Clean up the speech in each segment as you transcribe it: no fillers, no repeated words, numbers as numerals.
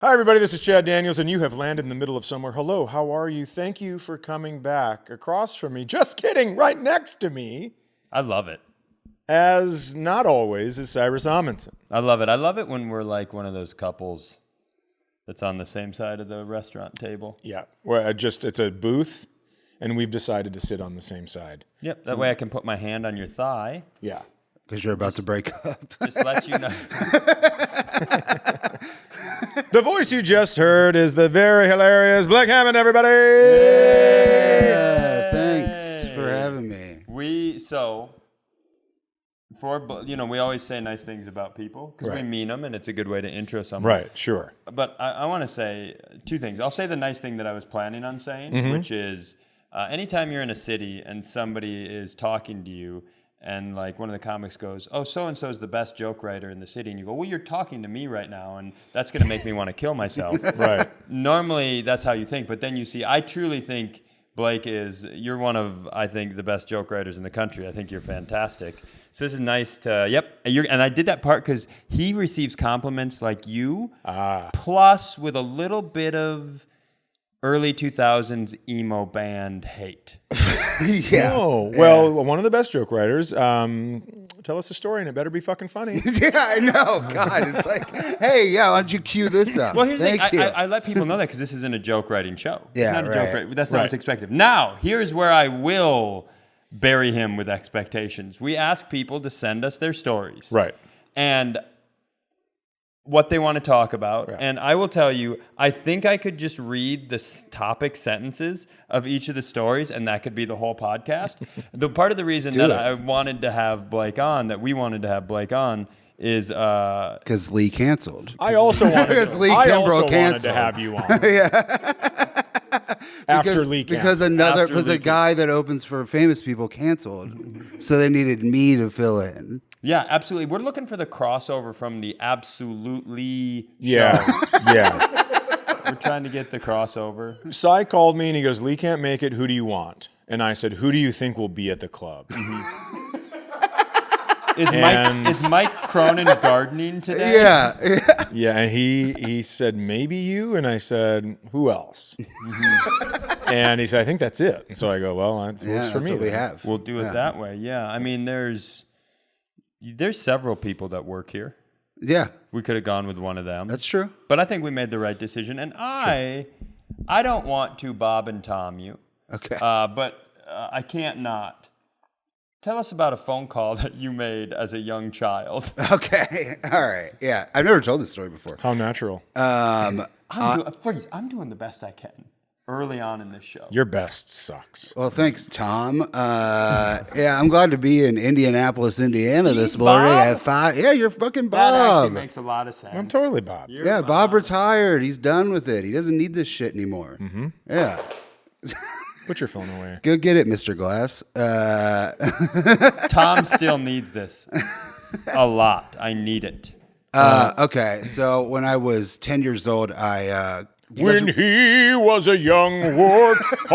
Hi, everybody. This is Chad Daniels, and you have landed in the middle of somewhere. Hello, how are you? Thank you for coming back. Across from me, just kidding, right next to me. I love it. As not always, is Cyrus Amundsen. I love it. I love it when we're like one of those couples that's on the same side of the restaurant table. Yeah, well, it's a booth, and we've decided to sit on the same side. Yep. That way I can put my hand on your thigh. Yeah. Because you're about to break up. Just let you know. The voice you just heard is the very hilarious Blake Hammond, everybody. Yeah, thanks for having me. We always say nice things about people because we mean them, and it's a good way to intro someone. Right, sure. But I want to say two things. I'll say the nice thing that I was planning on saying, which is anytime you're in a city and somebody is talking to you, and like one of the comics goes, oh, so-and-so is the best joke writer in the city. And you go, well, you're talking to me right now, and that's going to make me want to kill myself. Right. Normally, that's how you think. But then you see, I truly think, Blake, you're one of, I think, the best joke writers in the country. I think you're fantastic. So this is nice to, and I did that part because he receives compliments like you, plus with a little bit of early 2000s emo band hate. Yeah. Oh, well, one of the best joke writers. Tell us a story, and it better be fucking funny. Yeah, I know. God, it's like, hey, yeah, why don't you cue this up? Well, here's the Thank thing. you. I let people know that because this isn't a joke writing show. Yeah, it's not a right. joke writing. That's not what's expected. Now, here's where I will bury him with expectations. We ask people to send us their stories. Right. And what they want to talk about. Yeah. And I will tell you, I think I could just read the topic sentences of each of the stories, and that could be the whole podcast. The part of the reason that I wanted to have Blake on, that we wanted to have Blake on, is because Lee canceled. I also wanted to have you on. After Lee canceled. Because a guy that opens for famous people canceled, so they needed me to fill in. Yeah, absolutely. We're looking for the crossover from the Absolutely show. Yeah. We're trying to get the crossover. Cy called me and he goes, Lee can't make it. Who do you want? And I said, who do you think will be at the club? Is Mike Cronin gardening today? Yeah. Yeah, and he said, maybe you? And I said, who else? And he said, I think that's it. And so I go, well, that's works for me. What we have. We'll do it that way. Yeah. I mean, there's several people that work here. Yeah. We could have gone with one of them. That's true. But I think we made the right decision. And I don't want to Bob and Tom you. Okay. But I can't not. Tell us about a phone call that you made as a young child. Okay. All right. Yeah. I've never told this story before. How natural. I'm doing the best I can early on in this show. Your best sucks. Well, thanks, Tom. I'm glad to be in Indianapolis, Indiana this morning Bob? at 5. Yeah, you're fucking That actually Bob. makes a lot of sense. I'm totally Bob. You're Bob retired. He's done with it. He doesn't need this shit anymore. Mm-hmm. Yeah. Put your phone away. Go get it, Mr. Glass. Tom still needs this a lot. I need it. Okay, so when I was 10 years old, When he was a young warthog.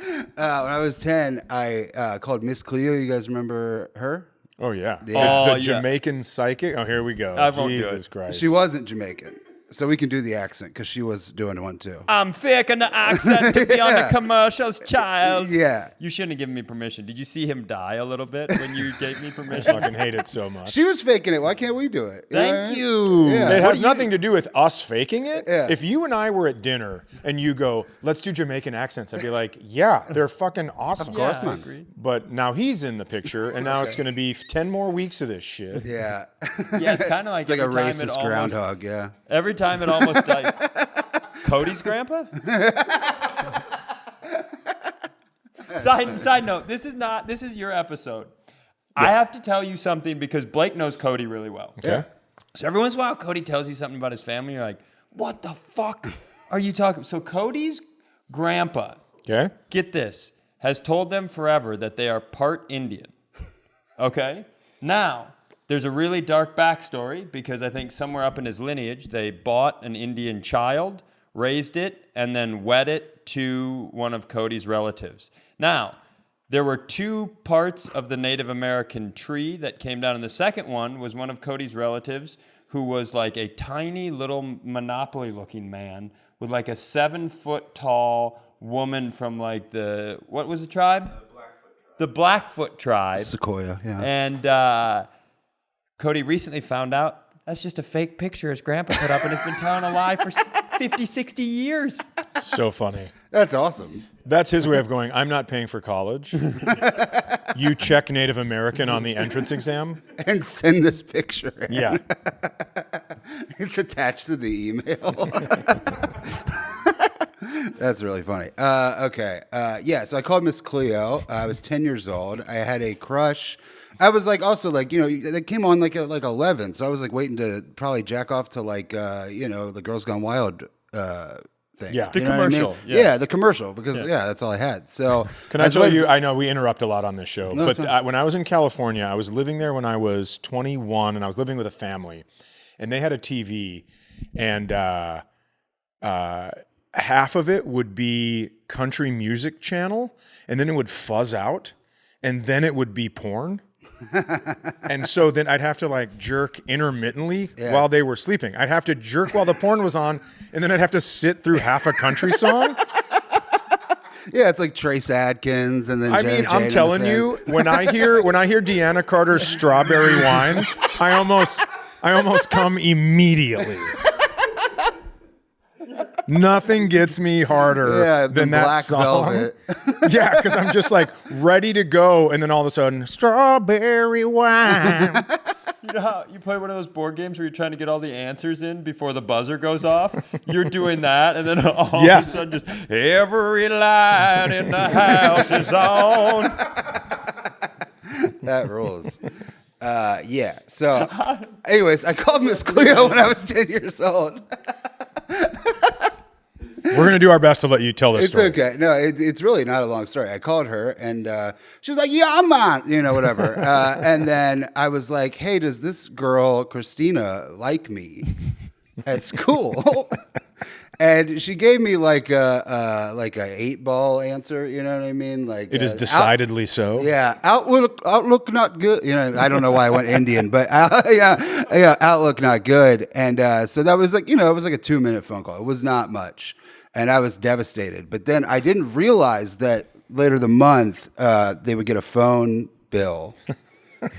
when I was 10, I called Miss Cleo. You guys remember her? Oh, yeah. Yeah. The Jamaican psychic. Oh, here we go. I won't do Jesus it. Christ. She wasn't Jamaican, so we can do the accent because she was doing one too. I'm faking the accent to be on the commercials, child. Yeah. You shouldn't have given me permission. Did you see him die a little bit when you gave me permission? I fucking hate it so much. She was faking it. Why can't we do it? Thank you. Yeah. It has nothing to do with us faking it. Yeah. If you and I were at dinner and you go, let's do Jamaican accents, I'd be like, yeah, they're fucking awesome. Of course, I man. agree. But now he's in the picture, and now it's going to be 10 more weeks of this shit. Yeah. Yeah, it's kind of like It's like a every time it racist almost- groundhog. Yeah. Every time it almost died. Cody's grandpa? Side note, this is your episode. Yeah. I have to tell you something because Blake knows Cody really well. Okay. So every once in a while, Cody tells you something about his family. You're like, what the fuck are you talking? So Cody's grandpa, Okay. get this, has told them forever that they are part Indian. Okay? Now, there's a really dark backstory because I think somewhere up in his lineage, they bought an Indian child, raised it, and then wed it to one of Cody's relatives. Now, there were two parts of the Native American tree that came down, and the second one was one of Cody's relatives who was like a tiny little Monopoly-looking man with like a 7-foot tall woman from like what was the tribe? The Blackfoot tribe. Sequoia, yeah. And Cody recently found out that's just a fake picture his grandpa put up and has been telling a lie for 50, 60 years. So funny. That's awesome. That's his way of going, I'm not paying for college. You check Native American on the entrance exam. And send this picture in. Yeah. It's attached to the email. That's really funny. Okay. Yeah, so I called Miss Cleo. I was 10 years old. I had a crush. I was like, also like, they came on like 11. So I was like waiting to probably jack off to like, the Girls Gone Wild thing. Yeah. The You know what I mean? commercial. Yeah, the commercial, because that's all I had. So Can I tell you, I know we interrupt a lot on this show, No, but it's fine. when I was in California, I was living there when I was 21, and I was living with a family, and they had a TV, and half of it would be country music channel, and then it would fuzz out, and then it would be porn. And so then I'd have to like jerk intermittently while they were sleeping. I'd have to jerk while the porn was on, and then I'd have to sit through half a country song. Yeah, it's like Trace Adkins and then I mean, I'm telling you, when I hear Deanna Carter's Strawberry Wine, I almost come immediately. Nothing gets me harder than that Black song. Velvet. Yeah, because I'm just like ready to go, and then all of a sudden, Strawberry Wine. You know how you play one of those board games where you're trying to get all the answers in before the buzzer goes off? You're doing that, and then all of a sudden just, every light in the house is on. That rules. Yeah. So, anyways, I called Miss Cleo when I was 10 years old. We're going to do our best to let you tell this It's story. okay. No, it's really not a long story. I called her, and she was like, yeah, man, whatever. And then I was like, hey, does this girl, Christina, like me at school? And she gave me like a 8-ball answer. You know what I mean? Like It is decidedly so. Yeah, outlook not good. I don't know why I went Indian, but yeah, outlook not good. And so that was like, it was like a 2-minute phone call. It was not much, and I was devastated. But then I didn't realize that later the month they would get a phone bill.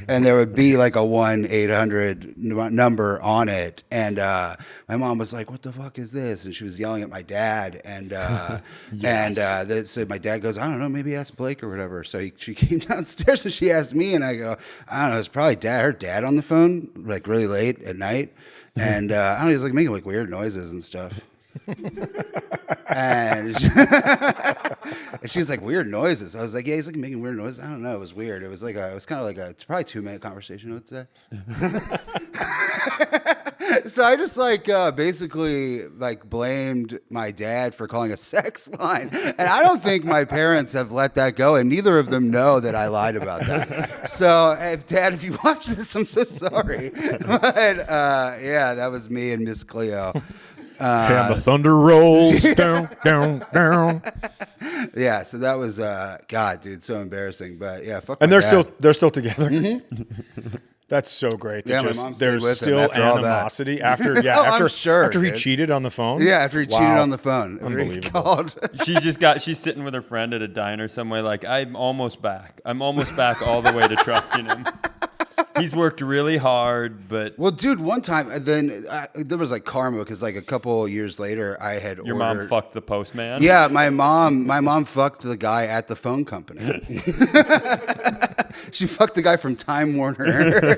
And there would be like a 1-800 number on it. And my mom was like, what the fuck is this? And she was yelling at my dad. And so my dad goes, I don't know, maybe ask Blake or whatever. So she came downstairs and she asked me. And I go, I don't know, it's probably her dad on the phone, like really late at night. And I don't know, he's like making like weird noises and stuff. And she was like, weird noises. I was like, yeah, he's like making weird noises. I don't know. It was weird. It was kind of like it's probably a 2-minute conversation, I would say. So I just like basically like blamed my dad for calling a sex line. And I don't think my parents have let that go. And neither of them know that I lied about that. So Dad, if you watch this, I'm so sorry. But yeah, that was me and Miss Cleo. And the thunder rolls down, down, down. Yeah, so that was God, dude, so embarrassing. But yeah, fuck. And my they're dad. still together. Mm-hmm. That's so great. Yeah, my mom stayed There's with him still after all that. animosity after I'm sure, after he dude. cheated on the phone. Yeah, after he cheated Wow. on the phone. After he Unbelievable. called. She's sitting with her friend at a diner somewhere like, I'm almost back all the way to trusting him. He's worked really hard, but... Well, dude, one time, then there was like karma because like a couple years later, I had Your mom fucked the postman? Yeah, my mom fucked the guy at the phone company. She fucked the guy from Time Warner.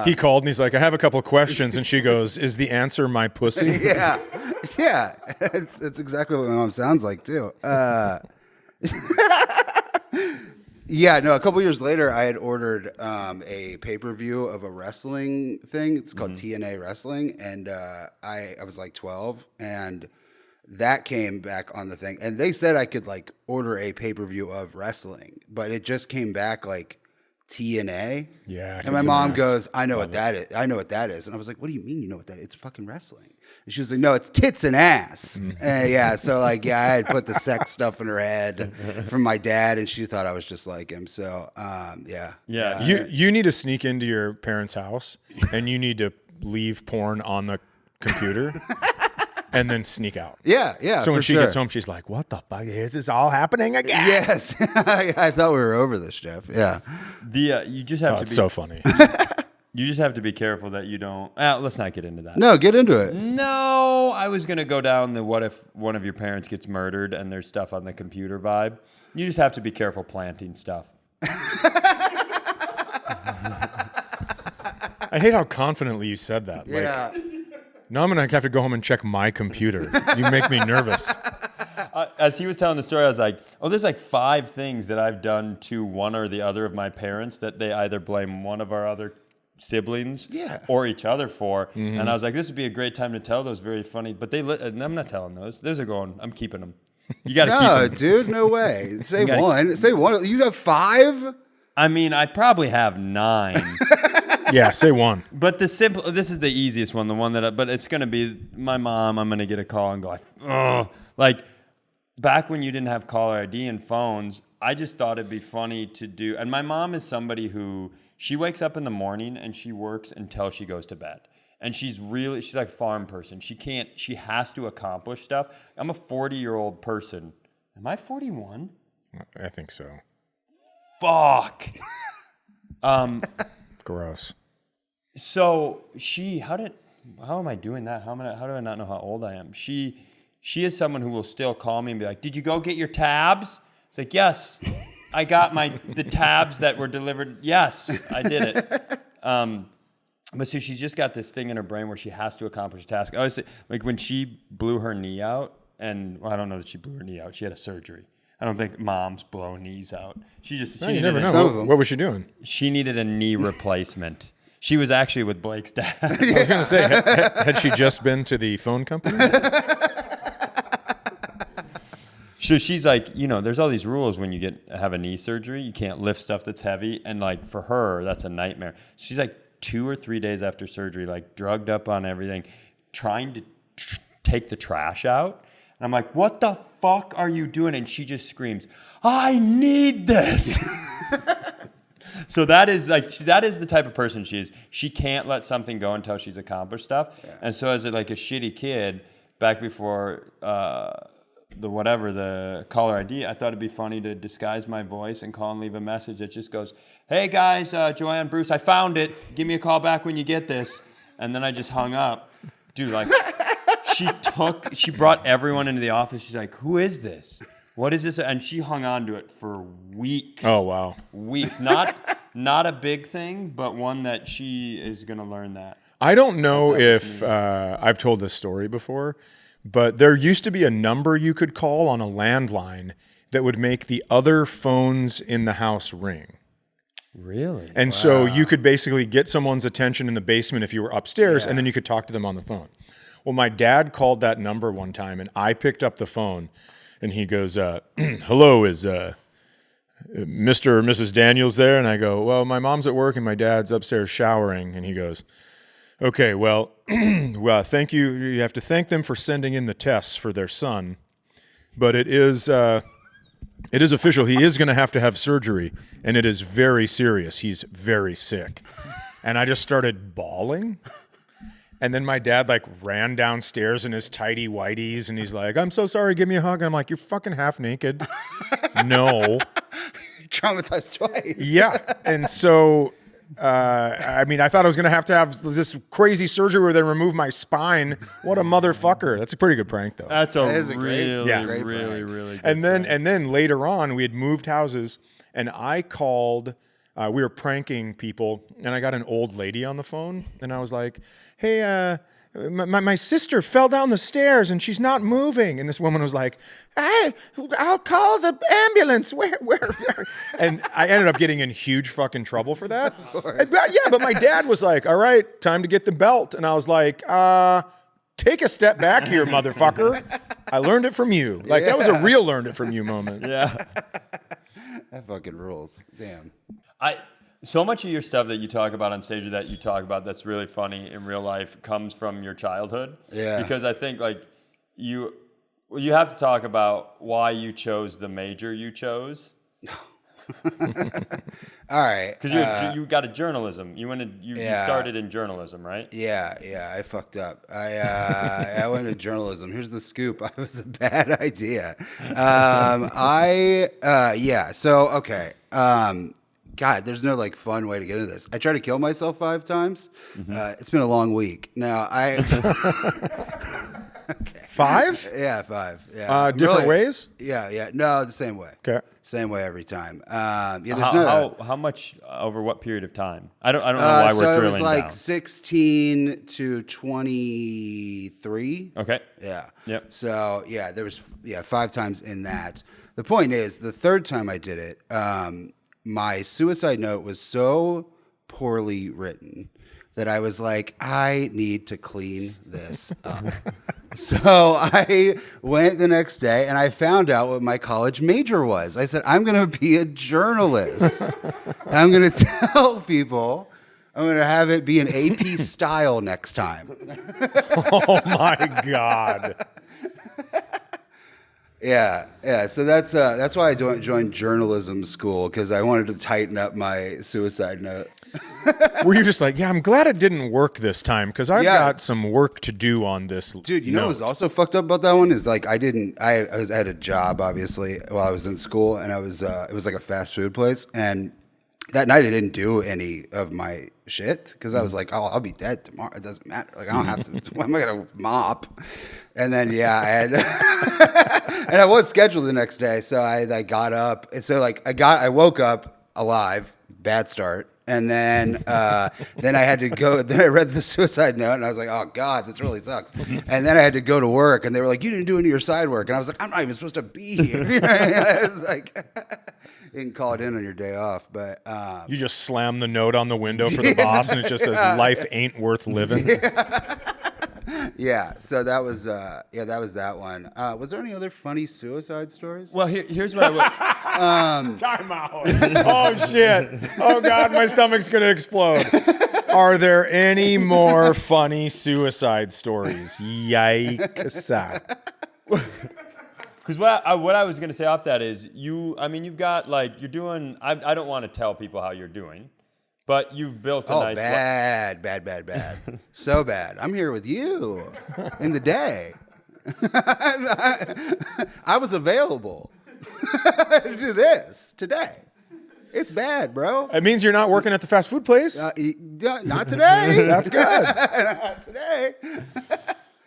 He called and he's like, I have a couple of questions. And she goes, is the answer my pussy? Yeah. It's exactly what my mom sounds like too. Yeah, no, a couple years later, I had ordered a pay-per-view of a wrestling thing. It's called TNA Wrestling, and I was like 12, and that came back on the thing. And they said I could like order a pay-per-view of wrestling, but it just came back like TNA. Yeah. And my mom goes, I know what that is. I know what that is. And I was like, what do you mean you know what that is? It's fucking wrestling. And she was like, no, it's tits and ass. And yeah, so like, yeah, I had put the sex stuff in her head from my dad, and she thought I was just like him. So, yeah. Yeah. You need to sneak into your parents' house and you need to leave porn on the computer and then sneak out. Yeah. So when for she sure. gets home, she's like, "What the fuck is this all happening again?" Yes. I thought we were over this, Jeff. Yeah. You just have to It's be so funny. you just have to be careful that you don't. Let's not get into that. No, get into it. No, I was gonna go down the what if one of your parents gets murdered and there's stuff on the computer vibe. You just have to be careful planting stuff. I hate how confidently you said that. Like, Yeah. now I'm gonna have to go home and check my computer. You make me nervous. As he was telling the story, I was like, oh, there's like 5 things that I've done to one or the other of my parents that they either blame one of our other siblings or each other for. And I was like, this would be a great time to tell those very funny. But and I'm not telling those. Those are going, I'm keeping them. You got to keep No, them. dude, no way. Say one. Say one. You have 5? I mean, I probably have 9. Yeah, say one. But this is the easiest one, the one that, but it's going to be my mom. I'm going to get a call and go, oh, like back when you didn't have caller ID and phones, I just thought it'd be funny to do. And my mom is somebody who, she wakes up in the morning and she works until she goes to bed. And she's like a farm person. She has to accomplish stuff. I'm a 40-year-old person. Am I 41? I think so. Fuck. Gross. So how am I doing that? How do I not know how old I am? She is someone who will still call me and be like, "Did you go get your tabs?" It's like, "Yes, I got the tabs that were delivered. Yes, I did it." But so she's just got this thing in her brain where she has to accomplish a task. I was like when she blew her knee out, and I don't know that she blew her knee out. She had a surgery. I don't think moms blow knees out. She You never Some know. of them. What was she doing? She needed a knee replacement. She was actually with Blake's dad. I was going to say, had she just been to the phone company? So she's like, there's all these rules when you have a knee surgery. You can't lift stuff that's heavy. And like for her, that's a nightmare. She's like 2 or 3 days after surgery, like drugged up on everything, trying to take the trash out. And I'm like, what the fuck are you doing? And she just screams, I need this. So that is the type of person she is. She can't let something go until she's accomplished stuff. Yeah. And so as a shitty kid, back before the caller ID, I thought it'd be funny to disguise my voice and call and leave a message that just goes, hey guys, Joanne, Bruce, I found it. Give me a call back when you get this. And then I just hung up. Dude, like she brought everyone into the office. She's like, who is this? What is this? And she hung on to it for weeks. Oh, wow. Weeks. Not a big thing, but one that she is going to learn that. I don't know if I've told this story before, but there used to be a number you could call on a landline that would make the other phones in the house ring. Really? And so you could basically get someone's attention in the basement if you were upstairs, and then you could talk to them on the phone. Well, my dad called that number one time, and I picked up the phone, and he goes, hello, is Mr. or Mrs. Daniels there? And I go, well, my mom's at work, and my dad's upstairs showering. And he goes, okay, well, thank you. You have to thank them for sending in the tests for their son. But it is official. He is going to have surgery, and it is very serious. He's very sick. And I just started bawling. And then my dad ran downstairs in his tidy whities, and he's like, I'm so sorry, give me a hug. And I'm like, you're fucking half naked. No. Traumatized twice. Yeah. And so, I thought I was going to have this crazy surgery where they remove my spine. What a motherfucker. That's a pretty good prank, though. That's That is a great really good And then later on, we had moved houses, and I called. We were pranking people, and I got an old lady on the phone, and I was like, hey, my sister fell down the stairs, and she's not moving. And this woman was like, hey, I'll call the ambulance. Where? And I ended up getting in huge fucking trouble for that. But my dad was like, all right, time to get the belt. And I was like, take a step back here, motherfucker. I learned it from you. That was a real learned it from you moment. Yeah. That fucking rules. Damn. So much of your stuff that you talk about on stage or that you talk about that's really funny in real life comes from your childhood. Yeah. Because I think you have to talk about why you chose the major you chose. All right. Because you got a journalism. You started in journalism, right? Yeah, I fucked up. I went to journalism. Here's the scoop. It was a bad idea. So okay. God, there's no like fun way to get into this. I tried to kill myself 5 times. It's been a long week. Now Okay. 5? Yeah, 5. Yeah. Different ways? Yeah. No, the same way. Okay. Same way every time. How much over what period of time? I don't know why we're drilling it was like down. 16 to 23. Okay. Yeah. Yep. So there was 5 times in that. The point is, the 3rd time I did it, my suicide note was so poorly written that I was like, I need to clean this up. So I went the next day and I found out what my college major was. I said, I'm going to be a journalist. And I'm going to tell people, I'm going to have it be an AP style next time. Oh my God. Yeah. So that's why I joined journalism school, because I wanted to tighten up my suicide note. Were you just like, yeah, I'm glad it didn't work this time because I've got some work to do on this. Dude, you know what was also fucked up about that one is like I had a job obviously while I was in school, and it was like a fast food place, and that night I didn't do any of my shit because I was like, oh, I'll be dead tomorrow. It doesn't matter. Like I don't have to. Why am I gonna mop? And then I had, and I was scheduled the next day, so I got up. And so I woke up alive. Bad start. And then I had to go. Then I read the suicide note, and I was like, "Oh God, this really sucks." And then I had to go to work, and they were like, "You didn't do any of your side work," and I was like, "I'm not even supposed to be here." I was like, "You can call it in on your day off," but you just slam the note on the window for the boss, and it just says, "Life ain't worth living." Yeah. So that was that one. Was there any other funny suicide stories? Well, here's what I would. Time out. Oh shit. Oh God, my stomach's gonna explode. Are there any more funny suicide stories? Yikes. Because what I was gonna say off that is you've got you're doing. I don't want to tell people how you're doing, but you've built a nice. Bad. So bad. I'm here with you in the day. I was available to do this today. It's bad, bro. It means you're not working at the fast food place. Not today. That's good. Not today.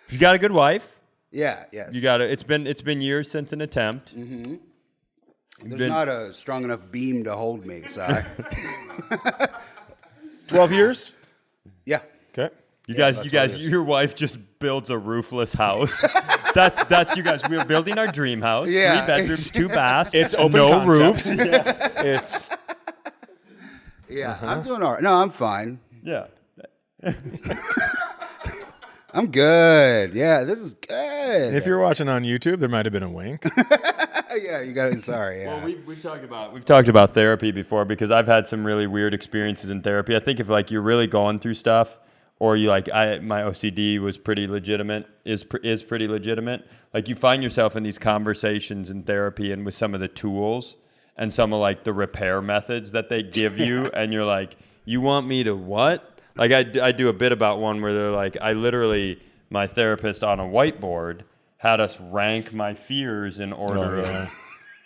You got a good wife. Yeah. Yes. You got it. It's been years since an attempt. Mm-hmm. There's not a strong enough beam to hold me, Si. 12 years? Yeah. Okay. You guys, your wife just builds a roofless house. That's you guys. We're building our dream house. Yeah. 3 bedrooms, 2 baths. It's open no concept. roofs. Yeah. It's I'm doing all right. No, I'm fine. Yeah. I'm good. Yeah, this is good. if you're watching on YouTube, there might have been a wink. Yeah, you got it. Sorry. Yeah. Well, we've talked about therapy before, because I've had some really weird experiences in therapy. I think if you're really going through stuff, or my OCD was pretty legitimate, is pretty legitimate. Like you find yourself in these conversations in therapy and with some of the tools and some of the repair methods that they give you, and you're like, you want me to what? Like I do a bit about one where they're like, my therapist on a whiteboard had us rank my fears in order of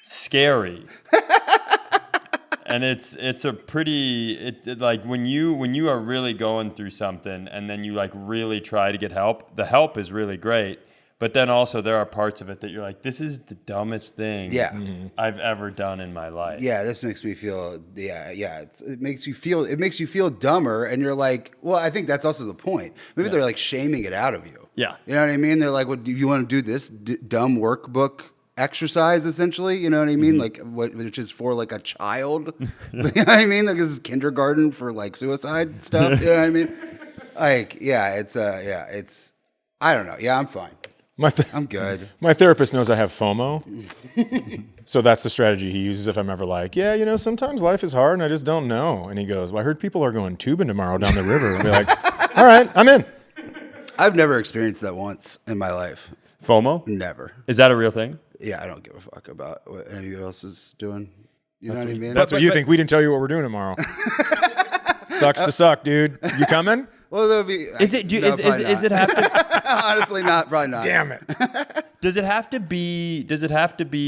scary. And it's a pretty when you are really going through something and then you really try to get help, the help is really great. But then also there are parts of it that you're like, this is the dumbest thing I've ever done in my life. Yeah, this makes me feel. It makes you feel dumber, and you're like, well, I think that's also the point. Maybe they're shaming it out of you. Yeah, you know what I mean. They're like, "What do you want to do? This dumb workbook exercise, essentially." You know what I mean? Which is for a child. You know what I mean? This is kindergarten for suicide stuff. You know what I mean? It's. I don't know. Yeah, I'm fine. I'm good. My therapist knows I have FOMO. So that's the strategy he uses if I'm ever sometimes life is hard and I just don't know. And he goes, well, I heard people are going tubing tomorrow down the river. And be like, all right, I'm in. I've never experienced that once in my life. FOMO? Never. Is that a real thing? Yeah, I don't give a fuck about what anybody else is doing. You know what I mean? That's what you think. We didn't tell you what we're doing tomorrow. Sucks to suck, dude. You coming? Well, there'll be. Is it have to? Honestly, not. Probably not. Damn it. Does it have to be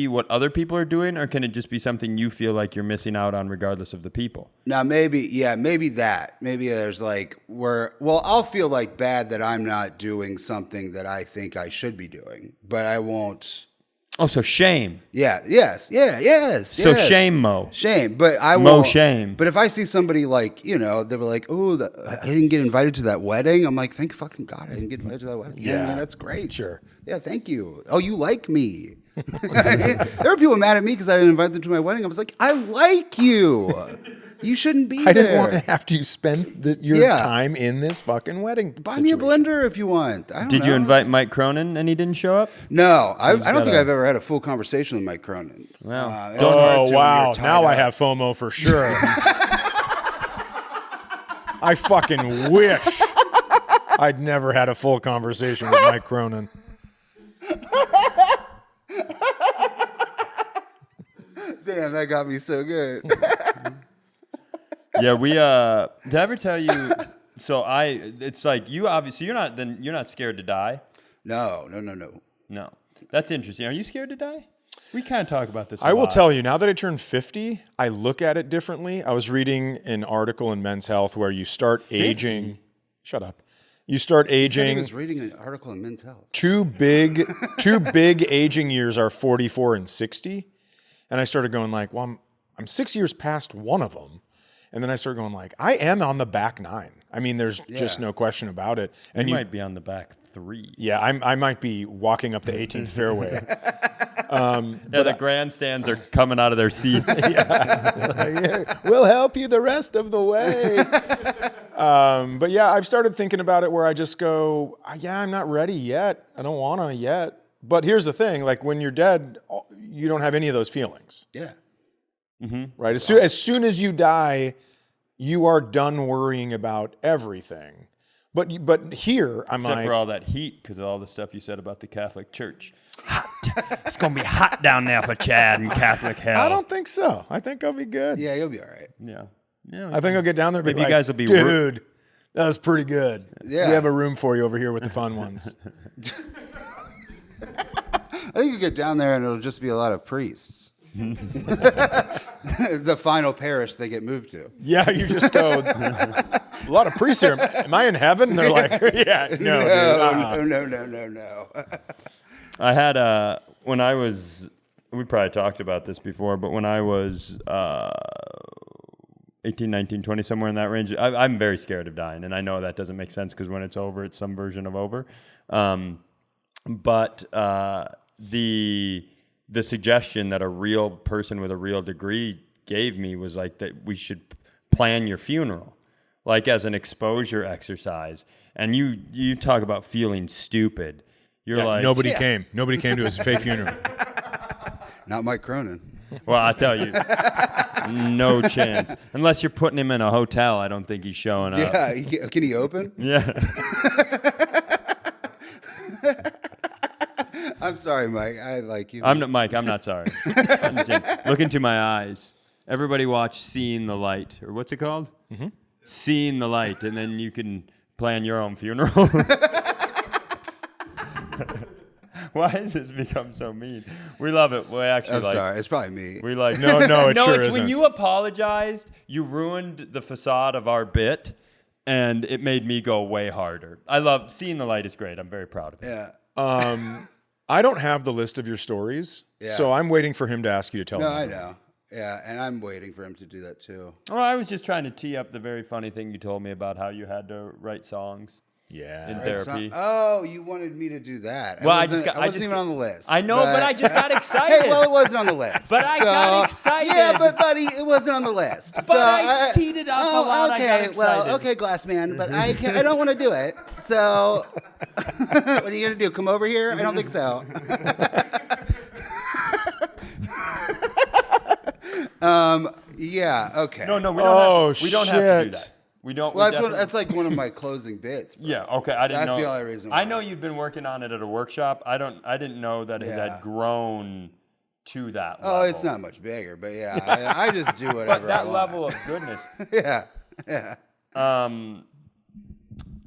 what other people are doing, or can it just be something you feel like you're missing out on, regardless of the people? Now, maybe that. Maybe there's I'll feel like bad that I'm not doing something that I think I should be doing, but I won't. Oh, so shame. Yeah. Yes. So shame, Mo. Shame, but I Mo won't. shame. But if I see somebody they were like, "Oh, I didn't get invited to that wedding," I'm like, "Thank fucking God, I didn't get invited to that wedding." You know what I mean? That's great. Sure. Yeah, thank you. Oh, you like me. There were people mad at me because I didn't invite them to my wedding. I was like, I like you. You shouldn't be there. I didn't want to have to spend your time in this fucking wedding. Buy me a blender if you want. Did you invite Mike Cronin and he didn't show up? No, I don't think I've ever had a full conversation with Mike Cronin. Wow. Wow. Now I have FOMO for sure. I fucking wish I'd never had a full conversation with Mike Cronin. Damn, that got me so good. Yeah, we did I ever tell you? So it's like you obviously you're not scared to die. No. No, that's interesting. Are you scared to die? We kind of talk about this. I will tell you, now that I turned 50, I look at it differently. I was reading an article in Men's Health where you start 50? aging. Shut up. You start aging. I was reading an article in Men's Health. Two big aging years are 44 and 60. And I started going like, well, I'm 6 years past one of them. And then I started going like, I am on the back 9. I mean, there's just no question about it. And you might be on the back 3. Yeah, I might be walking up the 18th fairway. The grandstands are coming out of their seats. We'll help you the rest of the way. But yeah, I've started thinking about it where I just go, I'm not ready yet. I don't want to yet. But here's the thing, like when you're dead, you don't have any of those feelings. Yeah. Mm-hmm. Right? As soon as you die, you are done worrying about everything. But here, Except for all that heat because of all the stuff you said about the Catholic Church. Hot. It's going to be hot down there for Chad in Catholic hell. I don't think so. I think I'll be good. Yeah, you'll be all right. Yeah. I think I'll get down there and be Maybe like, you guys will be dude, that was pretty good. Yeah. We have a room for you over here with the fun ones. I think you get down there and it'll just be a lot of priests. The final parish they get moved to. Yeah, you just go, a lot of priests here. Am I in heaven? They're like, yeah, no. No. I had when I was, we probably talked about this before, but when I was 18, 19, 20, somewhere in that range, I'm very scared of dying. And I know that doesn't make sense because when it's over, it's some version of over. But the suggestion that a real person with a real degree gave me was like that we should plan your funeral, like as an exposure exercise. And you talk about feeling stupid. You're like, nobody came. Nobody came to his fake funeral. Not Mike Cronin. Well, I tell you, no chance. Unless you're putting him in a hotel, I don't think he's showing up. Yeah, can he open? Yeah. I'm sorry, Mike. I like you. I'm not sorry. I'm just saying, look into my eyes. Everybody watch Seeing the Light, or what's it called? Mm-hmm. Seeing the Light, and then you can plan your own funeral. Why has this become so mean? We love it. We actually I'm sorry. It's probably me. We like No, it sure it's isn't. when you apologized, you ruined the facade of our bit, and it made me go way harder. I love Seeing the Light is great. I'm very proud of it. Yeah. I don't have the list of your stories, so I'm waiting for him to ask you to tell me. No, I know. Yeah, and I'm waiting for him to do that too. Well, I was just trying to tee up the very funny thing you told me about how you had to write songs. Yeah. In therapy. Oh, you wanted me to do that. Well, I wasn't even on the list. I know, but I just got excited. Hey, well, it wasn't on the list. But I got excited. Yeah, but buddy, it wasn't on the list. But I teed it up a lot. Okay, I got excited. okay, glass man, but I don't want to do it. So, what are you gonna do? Come over here? I don't think so. Yeah. Okay. No, we don't have. We don't have to do shit. that. We don't. Well, we that's like one of my closing bits. Bro. Yeah. Okay. I didn't know. That's the only reason. I know you've been working on it at a workshop. I didn't know that it had grown to that level. Oh, it's not much bigger, but yeah, I just do whatever But I that want. level of goodness. Yeah.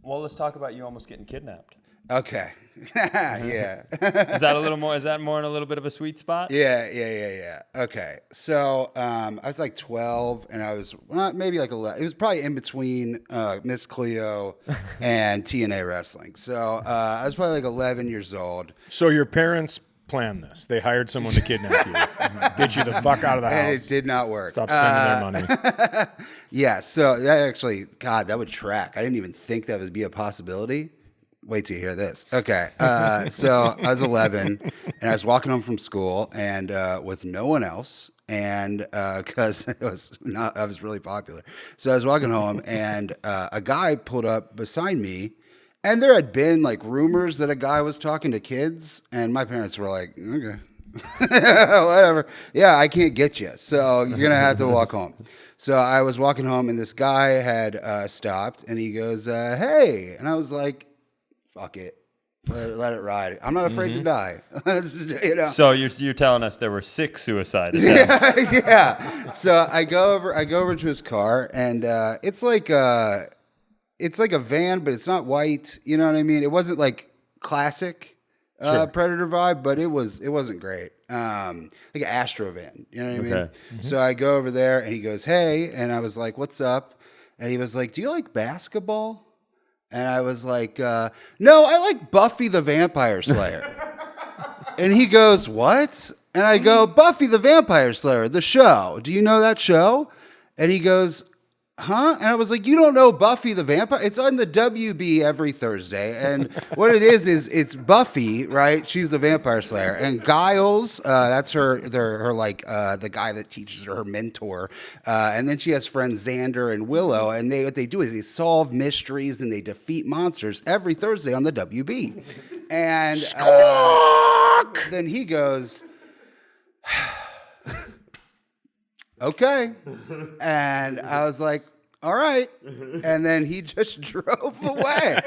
Well, let's talk about you almost getting kidnapped. Okay. Yeah. Is that a little more? Is that more in a little bit of a sweet spot? Yeah. Okay. So I was like 12, and I was maybe like 11. It was probably in between Miss Cleo and TNA wrestling. So I was probably like 11 years old. So your parents planned this. They hired someone to kidnap you, get you the fuck out of the house. And it did not work. Stop spending their money. Yeah. So that actually, God, that would track. I didn't even think that would be a possibility. Wait till you hear this. Okay. So I was 11 and I was walking home from school and with no one else. And because I was really popular. So I was walking home and a guy pulled up beside me. And there had been like rumors that a guy was talking to kids. And my parents were like, okay, whatever. Yeah, I can't get you. So you're going to have to walk home. So I was walking home and this guy had stopped and he goes, hey. And I was like, fuck it. Let it ride. I'm not afraid to die. You know? So you're telling us there were 6 suicide attempts. Yeah. So I go over to his car and it's like a van, but it's not white. You know what I mean? It wasn't like classic Predator vibe, but it wasn't great. Like an Astro van. You know what I mean? Okay. So I go over there and he goes, hey, and I was like, what's up? And he was like, do you like basketball? And I was like, no, I like Buffy the Vampire Slayer. And he goes, what? And I go, Buffy the Vampire Slayer, the show. Do you know that show? And he goes, huh? And I was like, you don't know Buffy the Vampire? It's on the WB every Thursday. And what it is it's Buffy, right? She's the Vampire Slayer. And Giles, that's her like, the guy that teaches her mentor. And then she has friends Xander and Willow. And what they do is they solve mysteries and they defeat monsters every Thursday on the WB. And then he goes, okay. And I was like, all right. And then he just drove away.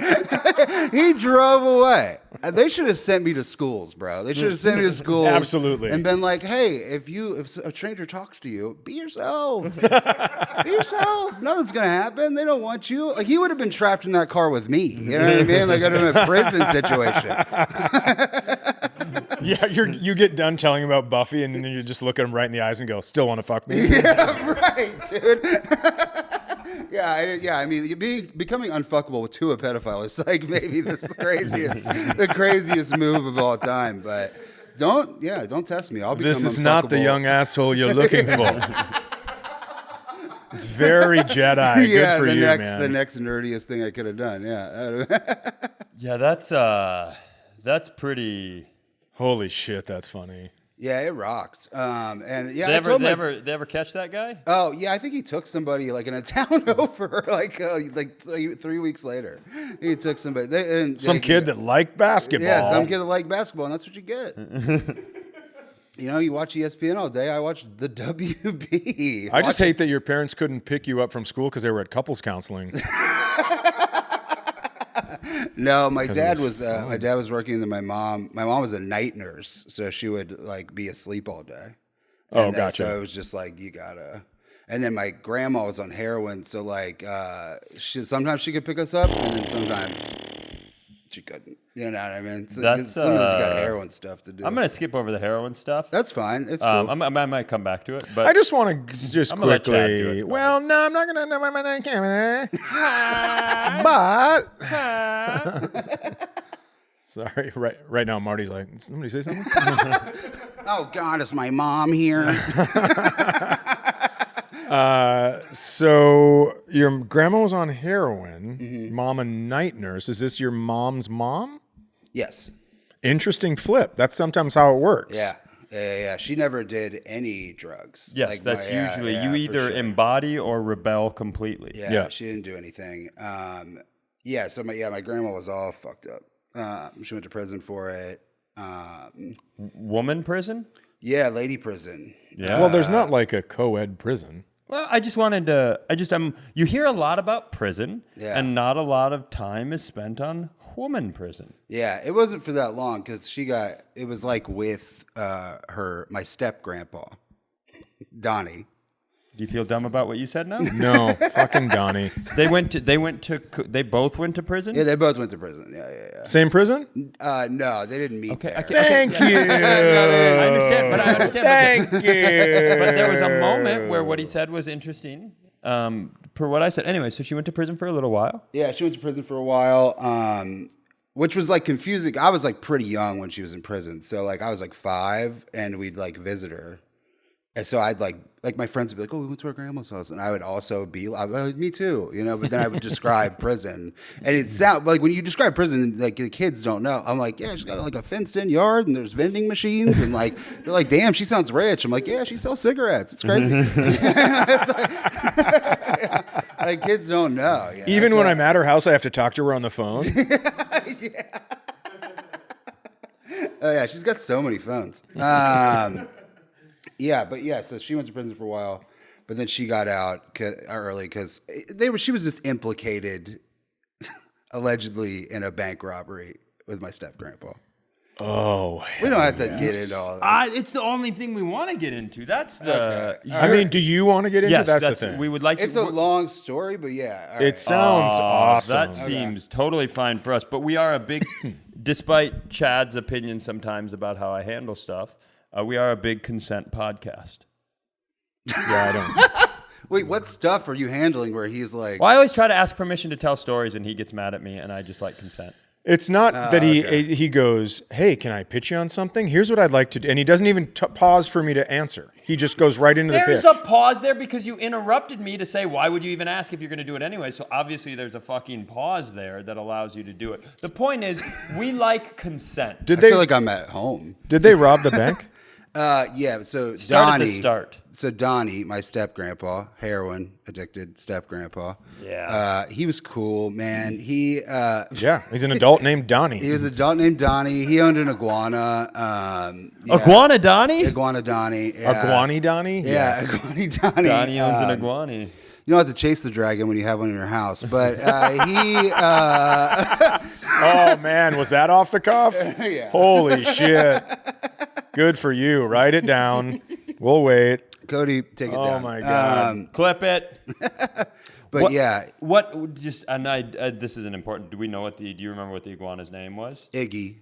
He drove away. They should have sent me to schools, bro. They should have sent me to schools. Absolutely. And been like, hey, if a stranger talks to you, be yourself. Be yourself. Nothing's going to happen. They don't want you. Like, he would have been trapped in that car with me. You know what I mean? Like, I'd have been a prison situation. Yeah, you get done telling him about Buffy, and then you just look at him right in the eyes and go, "Still want to fuck me?" Yeah, right, dude. I mean, becoming unfuckable to a pedophile is like maybe the craziest move of all time. But don't test me. I'll become This is not the unfuckable. young asshole you're looking for. It's very Jedi. Yeah, Good for you, man. the next nerdiest thing I could have done. Yeah. Yeah, that's pretty. Holy shit, that's funny. Yeah, it rocked. And yeah, They ever catch that guy? Oh yeah, I think he took somebody like in a town over like 3 weeks later. He took somebody. Some kid that liked basketball. Yeah, some kid that liked basketball, and that's what you get. You know, you watch ESPN all day. I watch the WB. I just hate that your parents couldn't pick you up from school because they were at couples counseling. No, my dad was working. My mom was a night nurse, so she would like be asleep all day. Oh, gotcha. So it was just like you gotta. And then my grandma was on heroin, so like sometimes she could pick us up, and then sometimes she couldn't. You know what I mean? So, That's some of us got heroin stuff to do. I'm gonna skip over the heroin stuff. That's fine. It's cool. I might come back to it, but I just want to just I'm gonna let Chad do quickly. it. Well, no, I'm not going to know my camera. But sorry, right now Marty's like, somebody say something? Oh God, is my mom here? So your grandma was on heroin, mom a night nurse. Is this your mom's mom? Yes. Interesting flip. That's sometimes how it works. Yeah. She never did any drugs. Yes, Like that's usually you for either sure. embody or rebel completely. Yeah, she didn't do anything. So my grandma was all fucked up. She went to prison for it. Woman prison? Yeah, lady prison. Yeah. Well, there's not like a co-ed prison. Well, I just wanted to. You hear a lot about prison, Yeah. and not a lot of time is spent on woman prison. Yeah, it wasn't for that long because it was like with my step grandpa, Donny. Do you feel dumb about what you said now? No, fucking Donny. They both went to prison? Yeah, they both went to prison. Yeah. Same prison? No, they didn't meet there. Thank you. I understand. Thank you. But there was a moment where what he said was interesting. Per what I said. Anyway, so she went to prison for a little while. Yeah, she went to prison for a while, which was like confusing. I was like pretty young when she was in prison. So like I was like 5 and we'd like visit her. And so I'd like my friends would be like, oh, we went to our grandma's house. And I would also be like, me too, but then I would describe prison. And it sound like when you describe prison, like the kids don't know. I'm like, yeah, she's got like a fenced in yard and there's vending machines. And like, they're like, damn, she sounds rich. I'm like, yeah, she sells cigarettes. It's crazy. It's like kids don't know. Even when I'm at her house, I have to talk to her on the phone. Yeah. Oh yeah, she's got so many phones. So she went to prison for a while, but then she got out early because she was just implicated, allegedly, in a bank robbery with my step grandpa. Oh, we don't have to get into all that. It's the only thing we want to get into. That's the. Okay. I mean, do you want to get into? Yes, that's the thing. We would like. It's a long story, but yeah. All It right. sounds awesome. That seems totally fine for us, but we are a big, despite Chad's opinion sometimes about how I handle stuff, we are a big consent podcast. Yeah, I don't. Wait, what stuff are you handling where he's like? Well, I always try to ask permission to tell stories, and he gets mad at me, and I just like consent. It's not that he goes, hey, can I pitch you on something? Here's what I'd like to do. And he doesn't even pause for me to answer. He just goes right into the pitch. There's a pause there because you interrupted me to say, why would you even ask if you're going to do it anyway? So obviously there's a fucking pause there that allows you to do it. The point is, we like consent. I feel like I'm at home. Did they rob the bank? Yeah, so Start Donny. at the start. So Donny, my step grandpa, heroin addicted step grandpa. Yeah. He was cool, man. He Yeah, he's an adult named Donny. he was an adult named Donny. He owned an iguana. Iguana Donny? Iguana Donny. Yeah. Iguany Donny? Yeah, Yes. Iguany Donny. Donny owns an iguany. You don't have to chase the dragon when you have one in your house, but he. Oh, man, was that off the cuff? Yeah. Holy shit. Good for you. Write it down. We'll wait. Cody, take it down. Oh, my God. Clip it. But yeah, This isn't important. Do you remember what the iguana's name was? Iggy.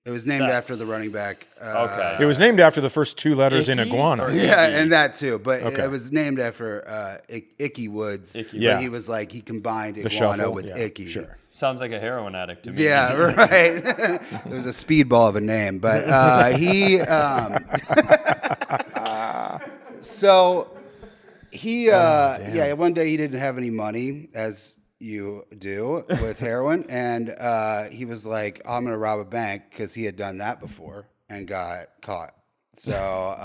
It was named after the running back. Okay. It was named after the first 2 letters in Icky iguana. or- Yeah, Iggy. and that too. But Okay. it was named after Icky Woods. Icky. But Yeah. he was like, he combined The iguana shuffle. with Yeah, Icky. Sure. Sounds like a heroin addict to me. Yeah, right. It was a speedball of a name. But he. So he. One day he didn't have any money, as you do with heroin. And he was like, I'm going to rob a bank because he had done that before and got caught. So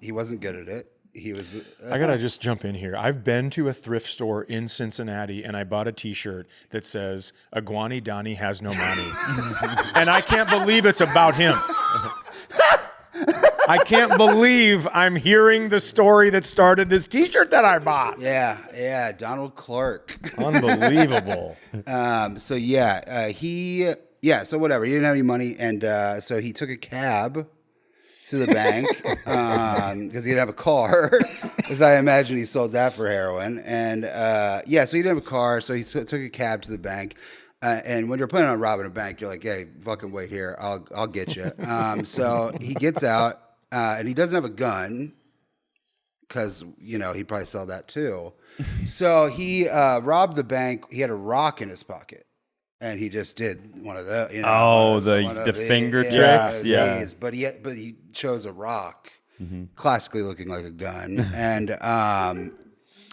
he wasn't good at it. He was. I gotta just jump in here. I've been to a thrift store in Cincinnati and I bought a T-shirt that says "Iguany Donny has no money," and I can't believe it's about him. I can't believe I'm hearing the story that started this T-shirt that I bought. Yeah, Donald Clark. Unbelievable. So whatever. He didn't have any money, and so he took a cab to the bank because he didn't have a car, as I imagine he sold that for heroin. And so he didn't have a car, so he took a cab to the bank. And when you're planning on robbing a bank, you're like, hey, fucking wait here, I'll get you. So he gets out, and he doesn't have a gun because he'd probably sell that too. So he robbed the bank. He had a rock in his pocket. And he just did one of the, the finger tricks, yeah. But he chose a rock, classically looking like a gun, and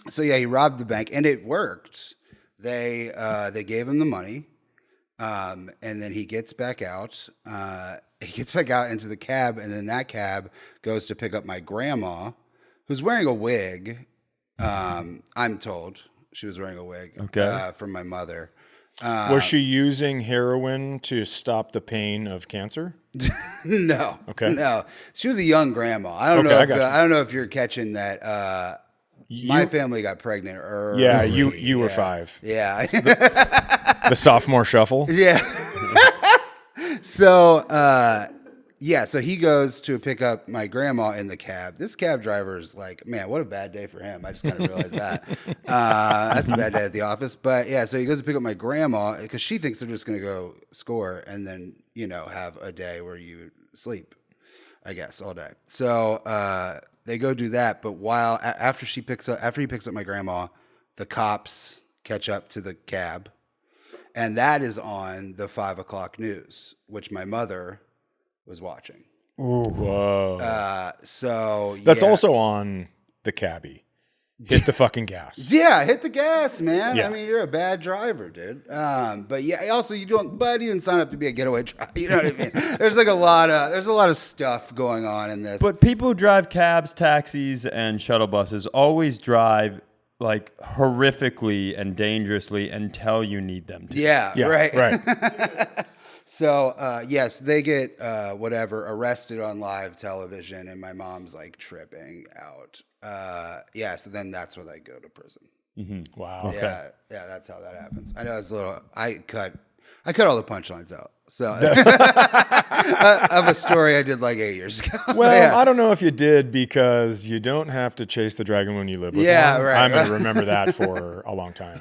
he robbed the bank, and it worked. They gave him the money, and then he gets back out. He gets back out into the cab, and then that cab goes to pick up my grandma, who's wearing a wig. I'm told she was wearing a wig. Okay. From my mother. Was she using heroin to stop the pain of cancer? No. Okay. No. She was a young grandma. I don't know if you're catching that My family got pregnant early. Yeah, you were 5. Yeah. The sophomore shuffle. Yeah. So, so he goes to pick up my grandma in the cab. This cab driver is like, man, what a bad day for him. I just kind of realized that. That's a bad day at the office. But yeah, so he goes to pick up my grandma because she thinks they're just going to go score and then, have a day where you sleep, I guess, all day. So they go do that. But after he picks up my grandma, the cops catch up to the cab. And that is on the 5 o'clock news, which my mother was watching. Ooh, whoa. That's also on the cabbie. Hit the fucking gas. Yeah, hit the gas, man. Yeah. I mean, you're a bad driver, dude. But yeah, also you didn't sign up to be a getaway driver. You know what I mean? There's a lot of stuff going on in this. But people who drive cabs, taxis, and shuttle buses always drive like horrifically and dangerously until you need them to. Yeah, right. Right. So, yes, they get arrested on live television, and my mom's like tripping out. So then that's when I go to prison. Mm-hmm. Wow. Yeah, Okay. yeah, that's how that happens. I know it's a little. I cut all the punchlines out. So of a story I did like 8 years ago. Well, Yeah. I don't know if you did because you don't have to chase the dragon when you live with Yeah, one. right. I'm going to remember that for a long time.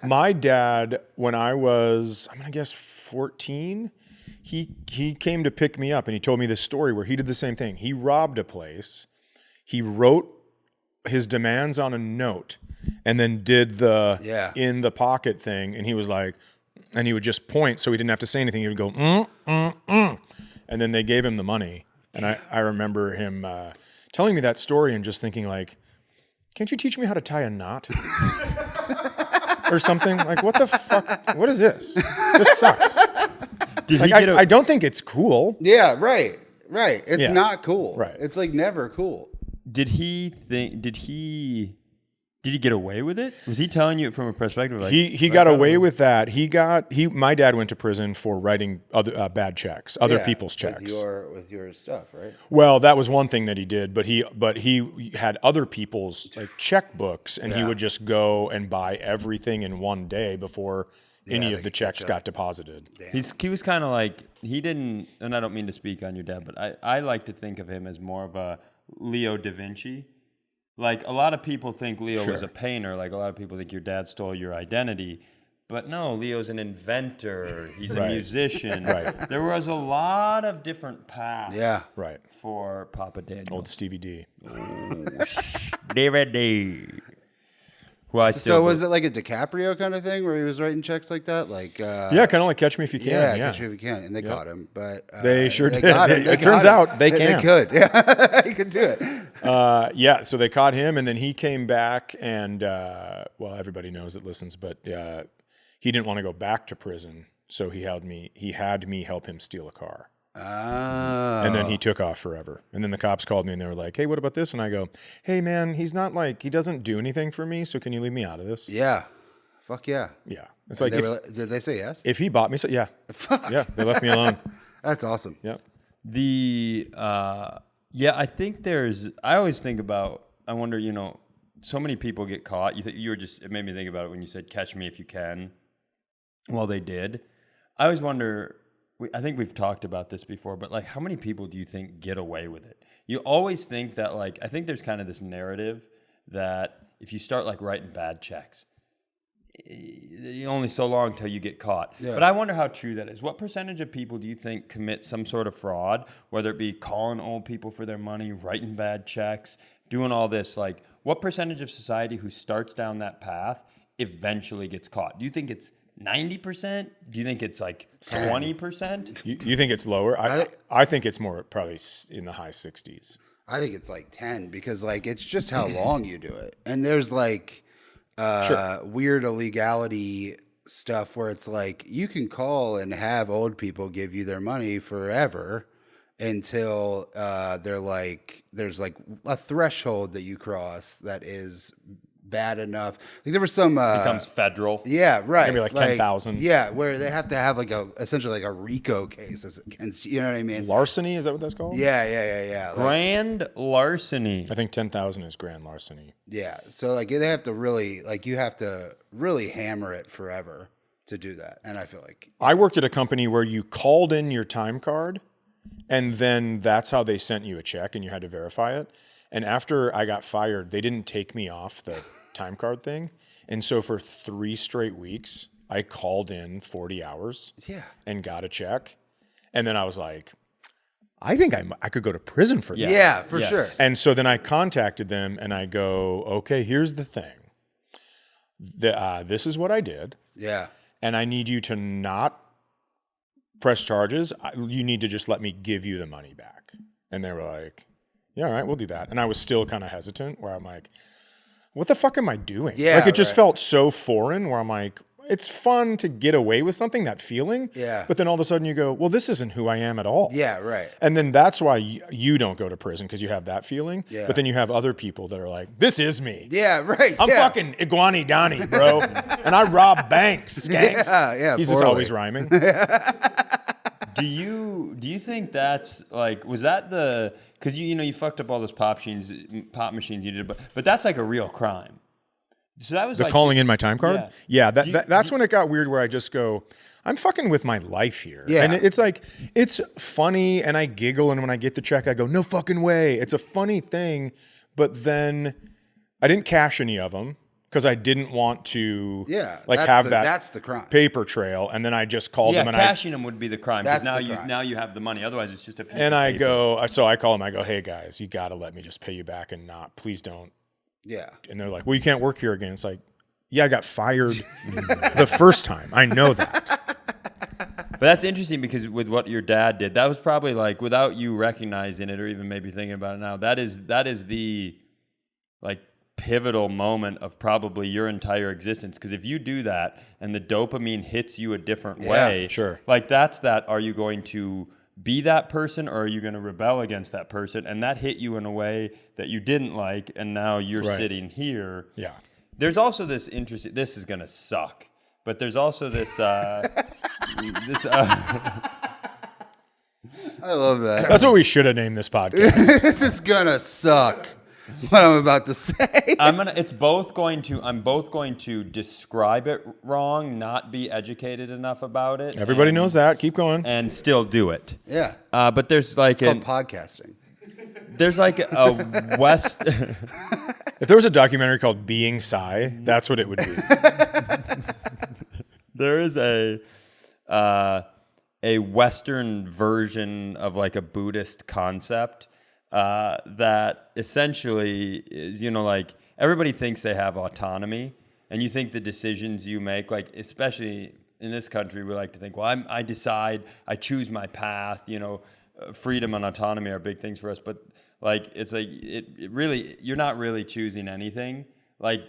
My dad, when I was, I'm going to guess 14, he came to pick me up and he told me this story where he did the same thing. He robbed a place. He wrote his demands on a note and then did the in the pocket thing. And he was like, and he would just point so he didn't have to say anything. He would go, and then they gave him the money. And I remember him telling me that story and just thinking like, can't you teach me how to tie a knot? Or something? Like, what the fuck? What is this? This sucks. I don't think it's cool. Yeah, right. It's not cool. Right. It's like never cool. Did he get away with it? Was he telling you it from a perspective like he got away with that? My dad went to prison for writing other bad checks, other people's checks. With your stuff, right? Well, that was one thing that he did, but he had other people's like checkbooks, and he would just go and buy everything in one day before any of the checks got deposited. He was kind of like, he didn't, and I don't mean to speak on your dad, but I like to think of him as more of a Leo da Vinci. Like, a lot of people think Leo was a painter. Like, a lot of people think your dad stole your identity. But no, Leo's an inventor. He's a musician. Right. There was a lot of different paths for Papa Daniel. Old Stevie D. David D. Was it like a DiCaprio kind of thing where he was writing checks like that? Like kind of like Catch Me If You Can. Yeah, Catch Me If You Can. And they caught him. But they sure did. It turns out they can. They could. Yeah, he could do it. So they caught him, and then he came back, and everybody knows that listens, but he didn't want to go back to prison, so he had me help him steal a car. Oh. And then he took off forever. And then the cops called me and they were like, hey, what about this? And I go, hey, man, he doesn't do anything for me, so can you leave me out of this? Yeah. Fuck yeah. Yeah. It's like, did they say yes? If he bought me, yeah. Fuck. Yeah, they left me alone. That's awesome. Yeah. I think I always think about, I wonder, so many people get caught. It made me think about it when you said, catch me if you can. Well, they did. I always wonder, I think we've talked about this before, but like, how many people do you think get away with it? You always think that, like, I think there's kind of this narrative that if you start like writing bad checks, only so long till you get caught. Yeah. But I wonder how true that is. What percentage of people do you think commit some sort of fraud, whether it be calling old people for their money, writing bad checks, doing all this? Like, what percentage of society who starts down that path eventually gets caught? Do you think it's 90%? Do you think it's like 20%? You think it's lower? I think it's more probably in the high 60s. I think it's like 10 because like it's just how long you do it. And there's like weird illegality stuff where it's like you can call and have old people give you their money forever until they're like there's like a threshold that you cross that is bad enough. Like there was some Becomes federal. yeah, right. Maybe like 10,000. Yeah, where they have to have like essentially like a RICO case against, you know what I mean? Larceny, is that what that's called? Yeah. Like, Grand larceny. I think 10,000 is grand larceny. yeah. So like they have to really like you have to really hammer it forever to do that. And I feel like I worked at a company where you called in your time card and then that's how they sent you a check and you had to verify it. And after I got fired, they didn't take me off the time card thing. And so for 3 straight weeks, I called in 40 hours and got a check. And then I was like, I think I could go to prison for that. yeah, for sure. And so then I contacted them and I go, okay, here's the thing. This is what I did. Yeah. And I need you to not press charges. You need to just let me give you the money back. And they were like, yeah, all right, we'll do that. And I was still kind of hesitant where I'm like, what the fuck am I doing? Yeah, like it just right. felt so foreign where I'm like, it's fun to get away with something, that feeling. Yeah. But then all of a sudden you go, well, this isn't who I am at all. Yeah, right. And then that's why you don't go to prison because you have that feeling. Yeah. But then you have other people that are like, this is me. Yeah, right. I'm yeah. fucking Iguany Donny, bro. And I rob banks, skanks. Yeah, He's just poorly. always rhyming. Do you think that's like, was that the, because you fucked up all those pop machines you did, but that's like a real crime. So that was The like calling in my time card? Yeah. That's when it got weird where I just go, I'm fucking with my life here. Yeah. And it's like, it's funny and I giggle and when I get the check, I go, no fucking way. It's a funny thing. But then I didn't cash any of them because I didn't want to that's the crime. paper trail. And then I just called them and cashing them would be the crime. That's Because the crime. now you have the money. Otherwise, it's just a piece and of I paper. go, so I call them, I go, hey guys, you got to let me just pay you back and please don't. Yeah. And they're like, well, you can't work here again. It's like, yeah, I got fired the first time. I know that. But that's interesting because with what your dad did, that was probably like, without you recognizing it or even maybe thinking about it now, that is the like pivotal moment of probably your entire existence. Because if you do that and the dopamine hits you a different way, sure. like are you going to be that person or are you going to rebel against that person? And that hit you in a way that you didn't like, and now you're sitting here. Yeah. There's also this interesting, this is going to suck, but there's also this, I love that. That's what we should have named this podcast. This is gonna suck. What I'm about to say. I'm both going to describe it wrong, not be educated enough about it. Everybody knows that. Keep going. And still do it. Yeah. But there's like It's called podcasting. there's like a West. If there was a documentary called Being Psy, that's what it would be. There is a Western version of like a Buddhist concept that essentially is, like everybody thinks they have autonomy, and you think the decisions you make, like especially in this country, we like to think, well, I decide, I choose my path. Freedom and autonomy are big things for us, but like it's like it really, you're not really choosing anything. Like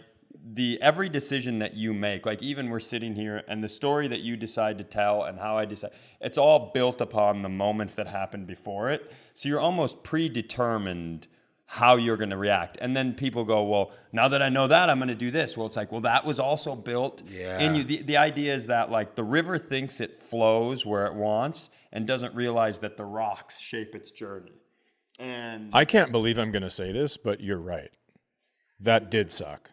every decision that you make, like even we're sitting here and the story that you decide to tell and how I decide, it's all built upon the moments that happened before it. So you're almost predetermined how you're going to react. And then people go, well, now that I know that, I'm going to do this. Well, it's like, well, that was also built in you. The idea is that like the river thinks it flows where it wants and doesn't realize that the rocks shape its journey. And I can't believe I'm going to say this, but you're right. That did suck.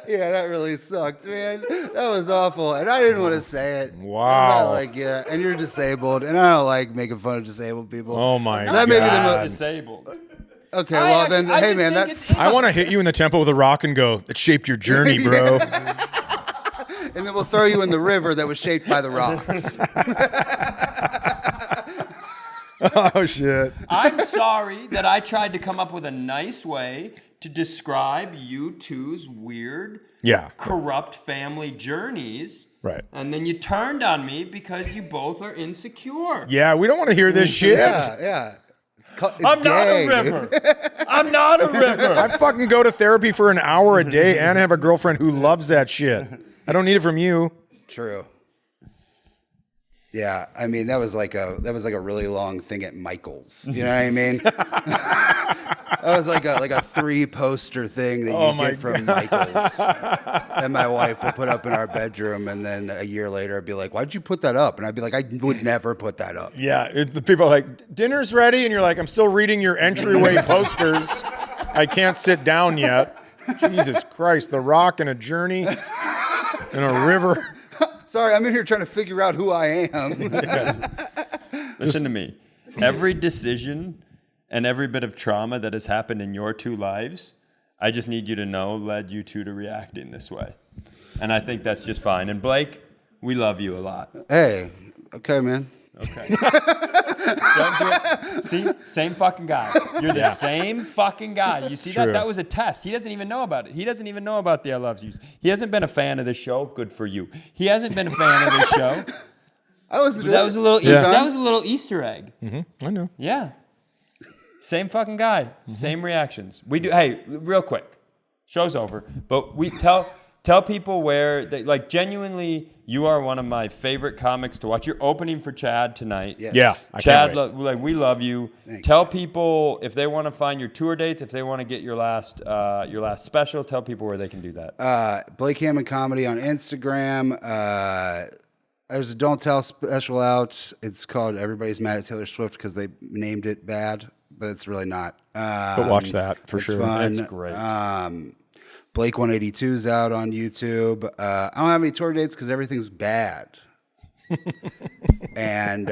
Yeah, that really sucked, man. That was awful, and I didn't want to say it. Wow. I was like, yeah, and you're disabled, and I don't like making fun of disabled people. Oh my That God. may be the I'm mo- disabled. Okay, well then, I hey just man, think that's it's- I want to hit you in the temple with a rock and go, it shaped your journey, bro. and then we'll throw you in the river that was shaped by the rocks. Oh, shit. I'm sorry that I tried to come up with a nice way to describe you two's weird, Yeah. corrupt family journeys. Right. And then you turned on me because you both are insecure. Yeah, we don't want to hear this shit. Yeah. It's I'm gay, not a dude. river. I'm not a river. I fucking go to therapy for an hour a day and have a girlfriend who loves that shit. I don't need it from you. True. Yeah, I mean that was like a really long thing at Michael's. You know what I mean? That was like a 3-poster thing that you get from Michael's, and my wife will put up in our bedroom, and then a year later I'd be like, "Why'd you put that up?" And I'd be like, "I would never put that up." Yeah, the people are like, "Dinner's ready," and you're like, "I'm still reading your entryway posters. I can't sit down yet." Jesus Christ, The Rock and a journey in a river. Sorry, I'm in here trying to figure out who I am. Listen to me. Every decision and every bit of trauma that has happened in your 2 lives, I just need you to know, led you two to reacting this way. And I think that's just fine. And Blake, we love you a lot. Hey, okay, man. Okay. Don't do it. See? Same fucking guy. You're the same fucking guy. You see that? That was a test. He doesn't even know about it. He doesn't even know about the I Loves Yous. He hasn't been a fan of this show. Good for you. He hasn't been a fan of this show. I listened to that it. was a little that was a little Easter egg. Mm-hmm. I know. Yeah. Same fucking guy. Mm-hmm. Same reactions. We do. Hey, real quick. Show's over. But we tell people where they, like, genuinely, you are one of my favorite comics to watch. You're opening for Chad tonight. Yes. Yeah. Chad, like, we love you. Thanks, tell man. people if they want to find your tour dates, if they want to get your last special, tell people where they can do that. Blake Hammond Comedy on Instagram. There's a Don't Tell special out. It's called Everybody's Mad at Taylor Swift because they named it bad, but it's really not. But watch that for sure. Fun. It's great. Blake 182's out on YouTube. I don't have any tour dates because everything's bad. And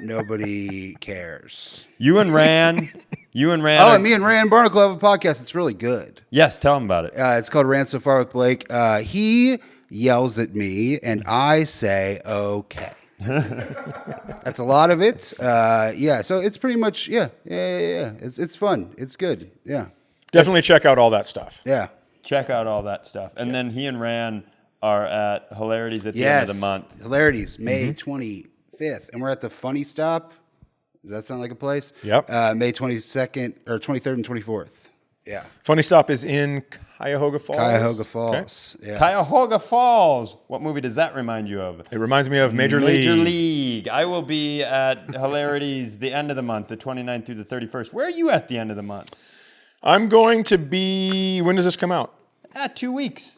nobody cares. You and Ran. Oh, and me and Rand Barnacle have a podcast. It's really good. Yes, tell them about it. It's called Ran So Far with Blake. He yells at me, and I say, okay. That's a lot of it. Yeah, so it's pretty much, yeah. It's fun. It's good. Yeah. Definitely check out all that stuff. Yeah. Check out all that stuff. And then he and Ran are at Hilarities at the end of the month. Hilarities, May 25th. And we're at the Funny Stop. Does that sound like a place? Yep. May 22nd or 23rd and 24th. Yeah. Funny Stop is in Cuyahoga Falls. Cuyahoga Falls. Okay. Yeah. Cuyahoga Falls. What movie does that remind you of? It reminds me of Major League. Major League. I will be at Hilarities the end of the month, the 29th through the 31st. Where are you at the end of the month? I'm going to be. When does this come out? 2 weeks.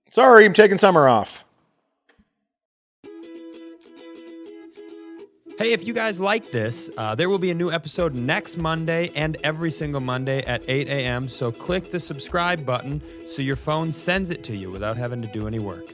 Sorry, I'm taking summer off. Hey, if you guys like this, there will be a new episode next Monday and every single Monday at 8 a.m. So click the subscribe button so your phone sends it to you without having to do any work.